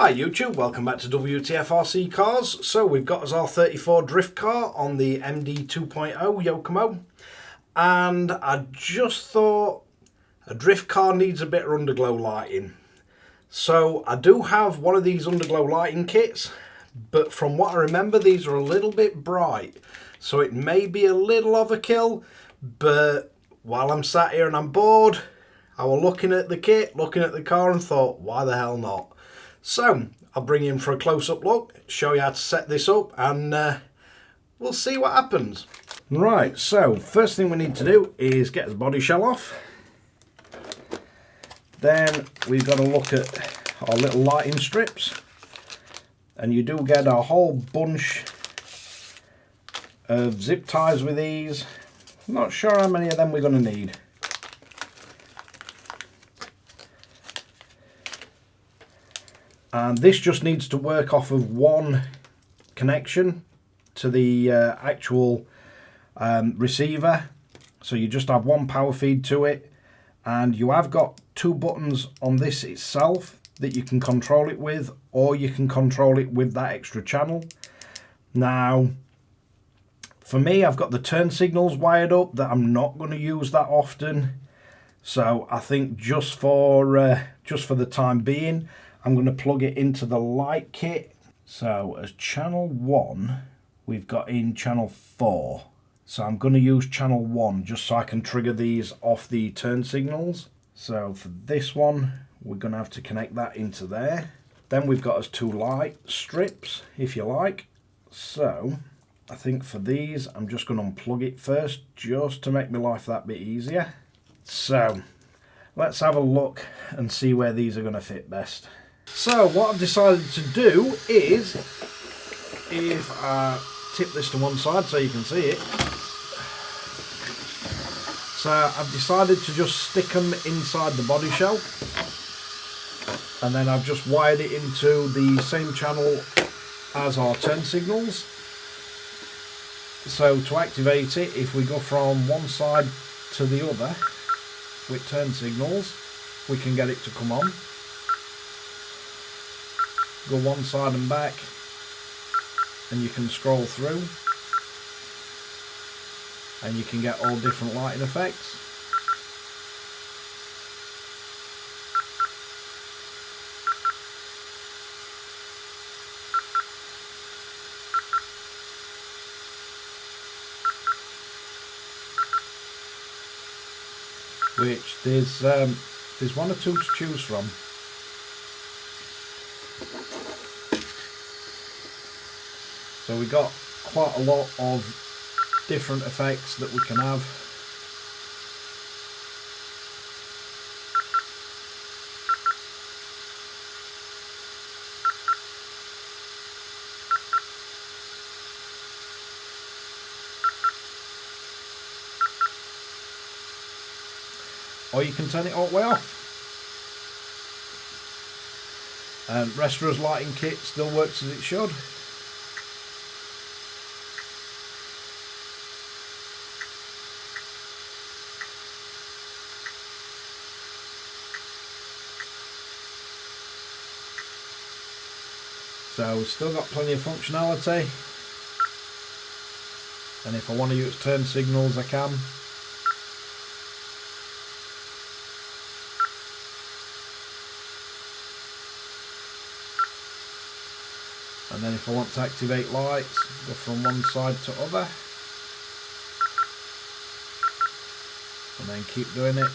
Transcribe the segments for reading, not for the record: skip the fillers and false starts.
Hi YouTube, welcome back to Wtf Rc Cars. So we've got us our 34 drift car on the MD 2.0 Yokomo, and I just thought a drift car needs a bit of underglow lighting. So I do have one of these underglow lighting kits, but from what I remember these are a little bit bright, so it may be a little overkill. But while I'm sat here and I'm bored, I was looking at the kit, looking at the car, and thought, why the hell not? So I'll bring you in for a close-up look, show you how to set this up, and we'll see what happens. Right, so first thing we need to do is get the body shell off. Then we've got to look at our little lighting strips, and you do get a whole bunch of zip ties with these. I'm not sure how many of them we're going to need. And this just needs to work off of one connection to the actual receiver. So you just have one power feed to it, and you have got two buttons on this itself that you can control it with, or you can control it with that extra channel. Now for me, I've got the turn signals wired up that I'm not going to use that often, so I think just for the time being I'm going to plug it into the light kit. So as channel 1, we've got in channel 4. So I'm going to use channel 1 just so I can trigger these off the turn signals. So for this one, we're going to have to connect that into there. Then we've got us two light strips, if you like. So I think for these, I'm just going to unplug it first, just to make my life that bit easier. So let's have a look and see where these are going to fit best. So what I've decided to do is, if I tip this to one side so you can see it, so I've decided to just stick them inside the body shell, and then I've just wired it into the same channel as our turn signals. So to activate it, if we go from one side to the other with turn signals, we can get it to come on. Go one side and back, and you can scroll through, and you can get all different lighting effects. Which there's one or two to choose from. So we got quite a lot of different effects that we can have. Or you can turn it all the way off. And Restora's lighting kit still works as it should. So we've still got plenty of functionality, and if I want to use turn signals I can. And then if I want to activate lights, go from one side to other, and then keep doing it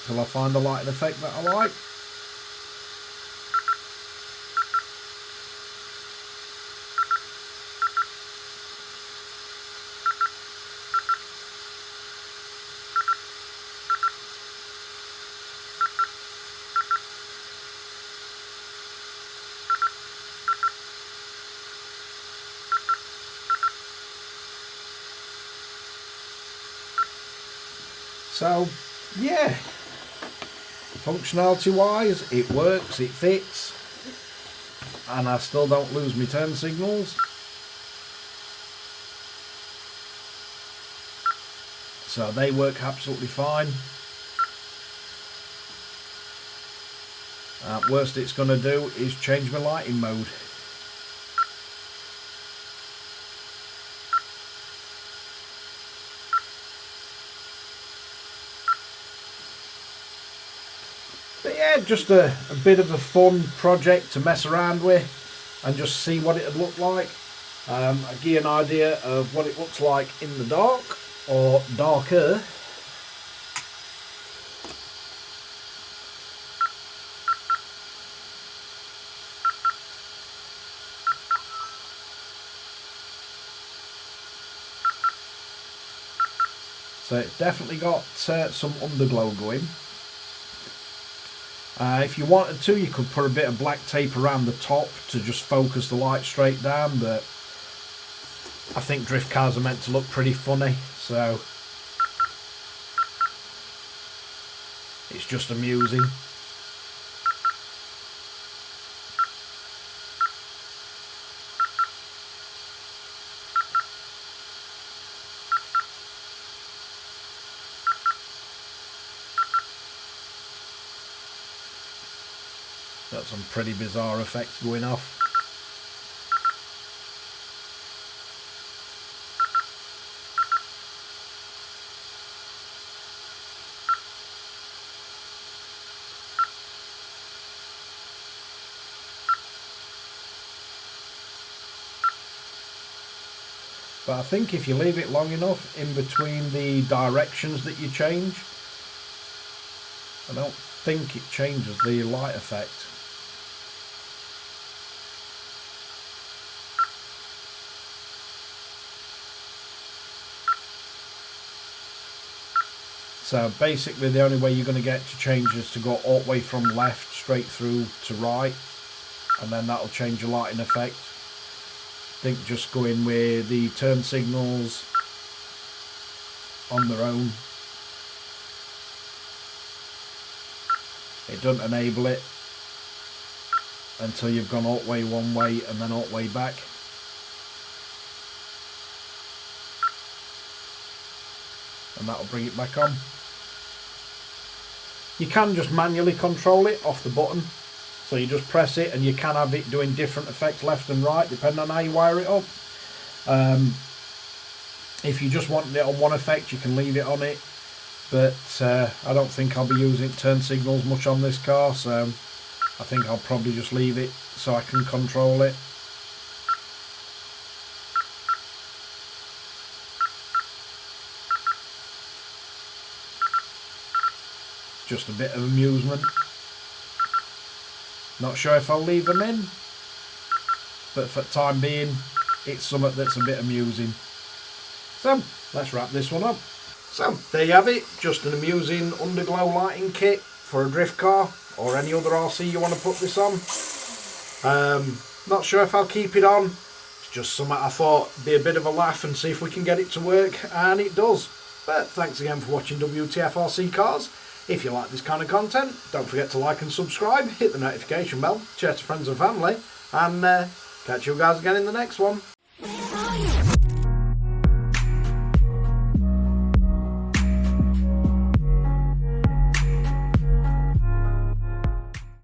till I find the lighting effect that I like. So yeah, functionality wise it works, it fits, and I still don't lose my turn signals. So they work absolutely fine. Worst it's going to do is change my lighting mode. But yeah, just a bit of a fun project to mess around with and just see what it would look like. I give you an idea of what it looks like in the dark, or darker. So it's definitely got some underglow going. If you wanted to, you could put a bit of black tape around the top to just focus the light straight down, but I think drift cars are meant to look pretty funny, so it's just amusing. Got some pretty bizarre effects going off. But I think if you leave it long enough in between the directions that you change, I don't think it changes the light effect. So basically the only way you're going to get to change is to go all the way from left straight through to right, and then that'll change your lighting effect. I think just going with the turn signals on their own, it doesn't enable it until you've gone all the way one way and then all the way back. And that'll bring it back on. You can just manually control it off the button, so you just press it and you can have it doing different effects left and right depending on how you wire it up. If you just want it on one effect, you can leave it on it, but I don't think I'll be using turn signals much on this car, so I think I'll probably just leave it so I can control it. Just a bit of amusement. Not sure if I'll leave them in, but for the time being, it's something that's a bit amusing. So let's wrap this one up. So there you have it, just an amusing underglow lighting kit for a drift car or any other RC you want to put this on. Not sure if I'll keep it on. It's just something I thought would be a bit of a laugh and see if we can get it to work, and it does. But thanks again for watching Wtf Rc Cars. If you like this kind of content, don't forget to like and subscribe, hit the notification bell, share to friends and family, and catch you guys again in the next one.